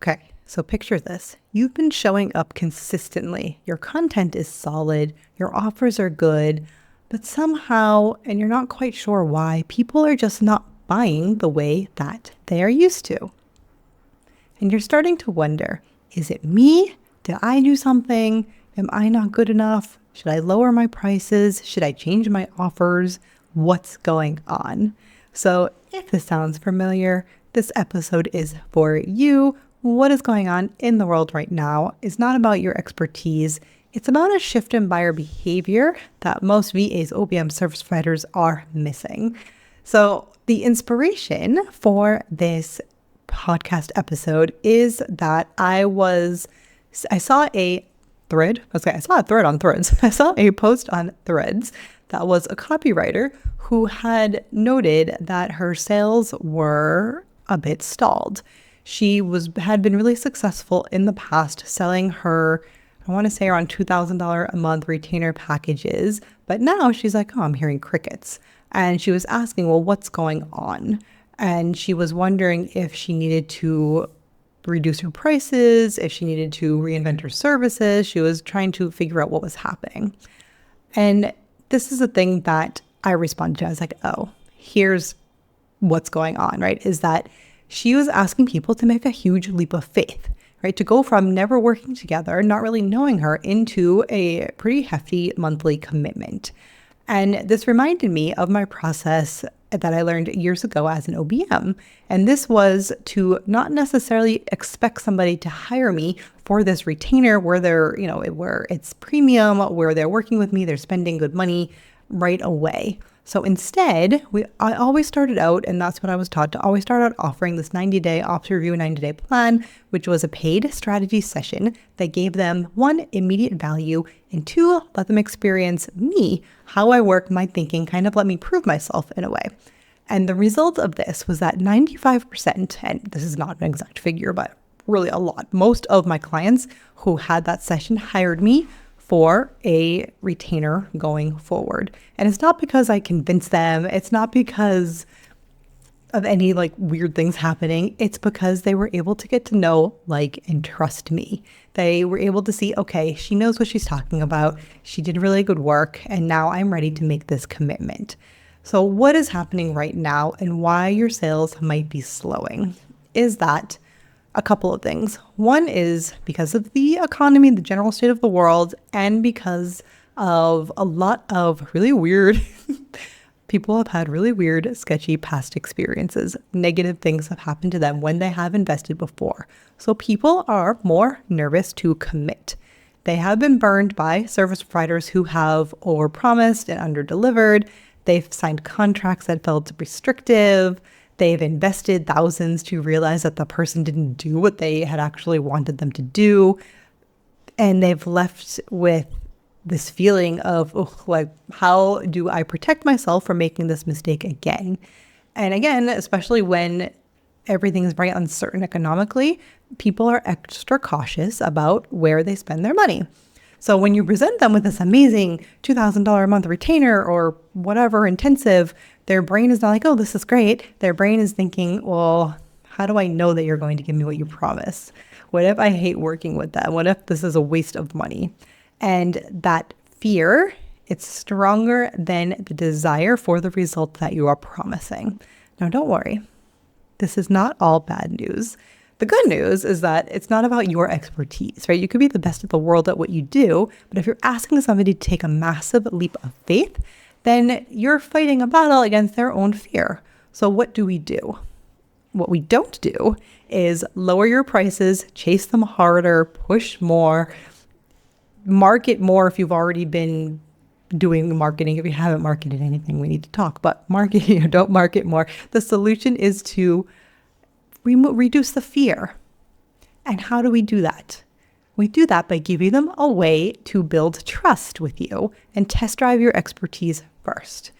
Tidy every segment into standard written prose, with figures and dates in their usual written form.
Okay, so picture this. You've been showing up consistently. Your content is solid, your offers are good, but somehow, and you're not quite sure why, people are just not buying the way that they are used to. And you're starting to wonder, is it me? Did I do something? Am I not good enough? Should I lower my prices? Should I change my offers? What's going on? So if this sounds familiar, this episode is for you. What is going on in the world right now is not about your expertise. It's about a shift in buyer behavior that most VAs, OBM service providers are missing. So the inspiration for this podcast episode is that I saw a thread. I saw a thread on Threads. I saw a post on Threads that was a copywriter who had noted that her sales were a bit stalled. She had been really successful in the past selling her, I want to say around $2,000 a month retainer packages, but now she's like, oh, I'm hearing crickets. And she was asking, well, what's going on? And she was wondering if she needed to reduce her prices, if she needed to reinvent her services. She was trying to figure out what was happening. And this is a thing that I responded to. I was like, oh, here's what's going on, right? Is that she was asking people to make a huge leap of faith, right? To go from never working together, not really knowing her, into a pretty hefty monthly commitment. And this reminded me of my process that I learned years ago as an OBM. And this was to not necessarily expect somebody to hire me for this retainer where where it's premium, where they're working with me, they're spending good money right away. So instead, I always started out, and that's what I was taught, to always start out offering this 90-day ops review, 90-day plan, which was a paid strategy session that gave them, one, immediate value, and two, let them experience me, how I work, my thinking, kind of let me prove myself in a way. And the result of this was that 95%, and this is not an exact figure, but really a lot, most of my clients who had that session hired me for a retainer going forward. And it's not because I convinced them. It's not because of any weird things happening. It's because they were able to get to know, and trust me. They were able to see, okay, she knows what she's talking about. She did really good work. And now I'm ready to make this commitment. So what is happening right now and why your sales might be slowing is that a couple of things. One is because of the economy, the general state of the world, and because of a lot of really weird people have had really weird, sketchy past experiences. Negative things have happened to them when they have invested before. So people are more nervous to commit. They have been burned by service providers who have overpromised and underdelivered. They've signed contracts that felt restrictive. They've invested thousands to realize that the person didn't do what they had actually wanted them to do. And they've left with this feeling of, how do I protect myself from making this mistake again? And again, especially when everything is very uncertain economically, people are extra cautious about where they spend their money. So when you present them with this amazing $2,000 a month retainer or whatever intensive, their brain is not like, oh, this is great. Their brain is thinking, well, how do I know that you're going to give me what you promise? What if I hate working with them? What if this is a waste of money? And that fear, it's stronger than the desire for the result that you are promising. Now, don't worry. This is not all bad news. The good news is that it's not about your expertise, right? You could be the best in the world at what you do, but if you're asking somebody to take a massive leap of faith, then you're fighting a battle against their own fear. So what do we do? What we don't do is lower your prices, chase them harder, push more, market more if you've already been doing marketing. If you haven't marketed anything, we need to talk, but don't market more. The solution is to reduce the fear. And how do we do that? We do that by giving them a way to build trust with you and test drive your expertise first.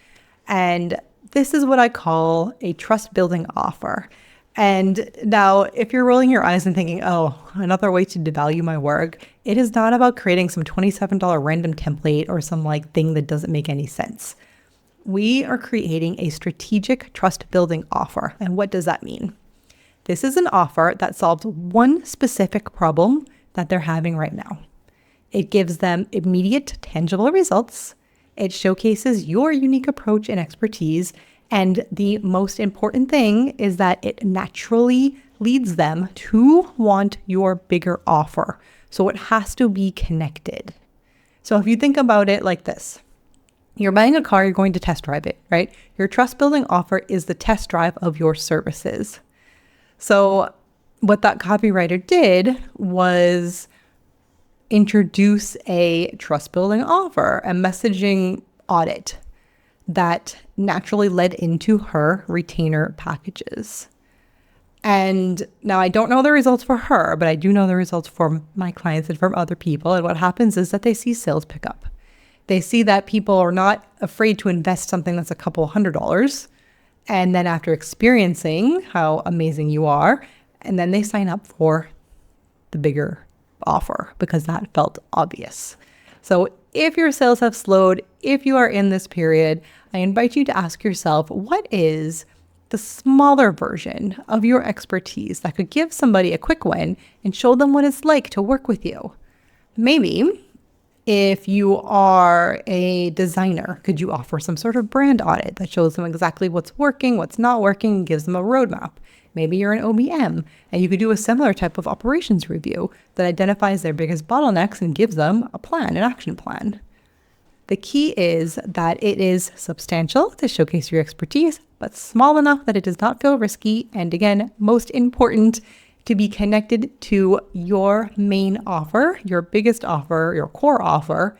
And this is what I call a trust building offer. And now if you're rolling your eyes and thinking, oh, another way to devalue my work, it is not about creating some $27 random template or some thing that doesn't make any sense. We are creating a strategic trust building offer. And what does that mean? This is an offer that solves one specific problem that they're having right now. It gives them immediate, tangible results. It showcases your unique approach and expertise. And the most important thing is that it naturally leads them to want your bigger offer. So it has to be connected. So if you think about it like this, you're buying a car, you're going to test drive it, right? Your trust building offer is the test drive of your services. So what that copywriter did was introduce a trust building offer, a messaging audit that naturally led into her retainer packages. And now I don't know the results for her, but I do know the results for my clients and from other people. And what happens is that they see sales pick up. They see that people are not afraid to invest something that's a couple $100. And then after experiencing how amazing you are, and then they sign up for the bigger offer because that felt obvious. So if your sales have slowed, if you are in this period, I invite you to ask yourself, what is the smaller version of your expertise that could give somebody a quick win and show them what it's like to work with you? Maybe if you are a designer, could you offer some sort of brand audit that shows them exactly what's working, what's not working, and gives them a roadmap? Maybe you're an OBM and you could do a similar type of operations review that identifies their biggest bottlenecks and gives them a plan, an action plan. The key is that it is substantial to showcase your expertise, but small enough that it does not feel risky. And again, most important, to be connected to your main offer, your biggest offer, your core offer.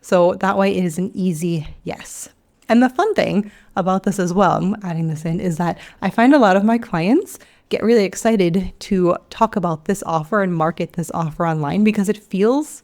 So that way it is an easy yes. And the fun thing about this as well, I'm adding this in, is that I find a lot of my clients get really excited to talk about this offer and market this offer online because it feels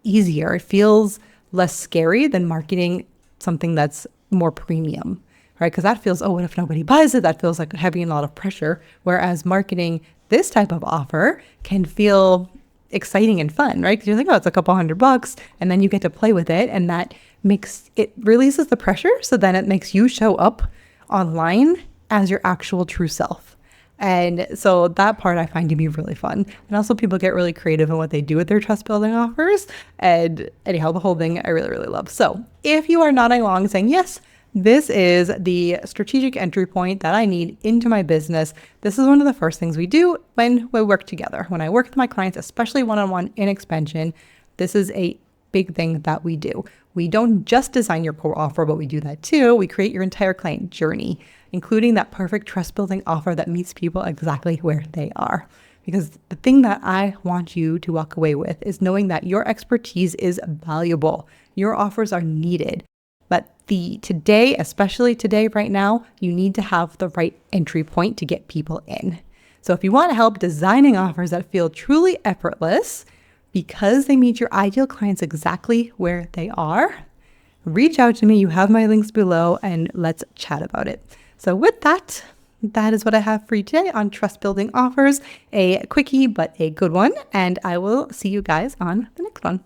easier. It feels less scary than marketing something that's more premium, right? Because that feels, oh, what if nobody buys it? That feels like heavy and a lot of pressure. Whereas marketing this type of offer can feel exciting and fun, right? Because you're like, oh, it's a couple $100 and then you get to play with it. And that makes it releases the pressure. So then it makes you show up online as your actual true self. And so that part I find to be really fun. And also people get really creative in what they do with their trust building offers. And anyhow, the whole thing I really, really love. So if you are nodding along saying, yes, this is the strategic entry point that I need into my business, this is one of the first things we do when we work together. When I work with my clients, especially one-on-one in expansion, this is a big thing that we do. We don't just design your core offer, but we do that too. We create your entire client journey, including that perfect trust building offer that meets people exactly where they are. Because the thing that I want you to walk away with is knowing that your expertise is valuable. Your offers are needed. But today, especially today, right now, you need to have the right entry point to get people in. So if you want help designing offers that feel truly effortless because they meet your ideal clients exactly where they are, reach out to me. You have my links below and let's chat about it. So with that, that is what I have for you today on trust building offers, a quickie, but a good one. And I will see you guys on the next one.